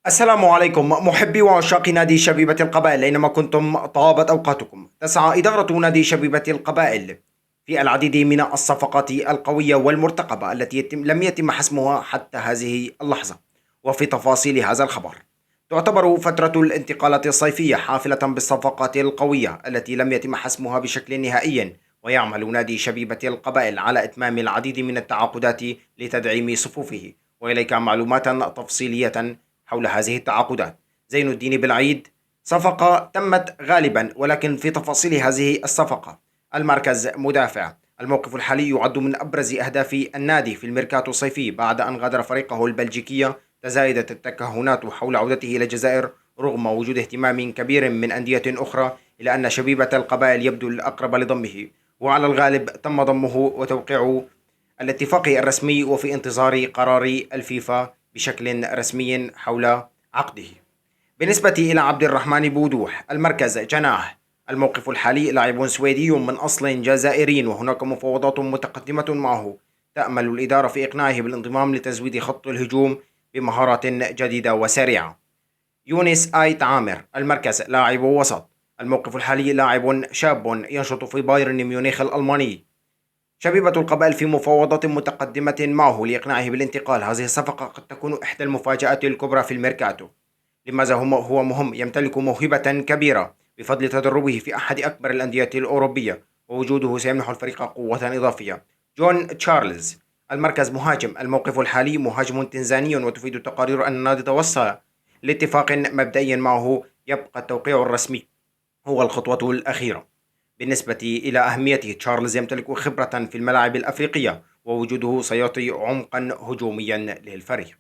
السلام عليكم محبي وعشاق نادي شبيبة القبائل أينما كنتم طابت أوقاتكم. تسعى إدارة نادي شبيبة القبائل في العديد من الصفقات القوية والمرتقبة التي لم يتم حسمها حتى هذه اللحظة. وفي تفاصيل هذا الخبر، تعتبر فترة الانتقالات الصيفية حافلة بالصفقات القوية التي لم يتم حسمها بشكل نهائي، ويعمل نادي شبيبة القبائل على إتمام العديد من التعاقدات لتدعيم صفوفه. وإليك معلومات تفصيلية حول هذه التعاقدات. زين الدين بالعيد صفقة تمت غالبا، ولكن في تفاصيل هذه الصفقة: المركز مدافع. الموقف الحالي يعد من أبرز أهداف النادي في الميركاتو الصيفي بعد أن غادر فريقه البلجيكية. تزايدت التكهنات حول عودته إلى الجزائر رغم وجود اهتمام كبير من أندية أخرى، إلى أن شبيبة القبائل يبدو الأقرب لضمه، وعلى الغالب تم ضمه وتوقيع الاتفاق الرسمي وفي انتظار قرار الفيفا بشكل رسمي حول عقده. بالنسبة إلى عبد الرحمن بودوح، المركز جناح. الموقف الحالي: لاعب سويدي من أصل جزائري وهناك مفاوضات متقدمة معه. تأمل الإدارة في إقناعه بالانضمام لتزويد خط الهجوم بمهارات جديدة وسريعة. يونس آيت عامر، المركز لاعب وسط. الموقف الحالي: لاعب شاب ينشط في بايرن ميونخ الألماني. شبيبة القبائل في مفاوضات متقدمة معه لإقناعه بالانتقال. هذه الصفقة قد تكون إحدى المفاجآت الكبرى في الميركاتو. لماذا هو مهم؟ يمتلك موهبة كبيرة بفضل تدربه في أحد أكبر الأندية الأوروبية، ووجوده سيمنح الفريق قوة إضافية. جون تشارلز، المركز مهاجم. الموقف الحالي: مهاجم تنزاني، وتفيد التقارير أن النادي توصل لاتفاق مبدئي معه. يبقى التوقيع الرسمي هو الخطوة الأخيرة. بالنسبة إلى أهميته، تشارلز يمتلك خبرة في الملاعب الأفريقية، ووجوده سيعطي عمقا هجوميا للفريق.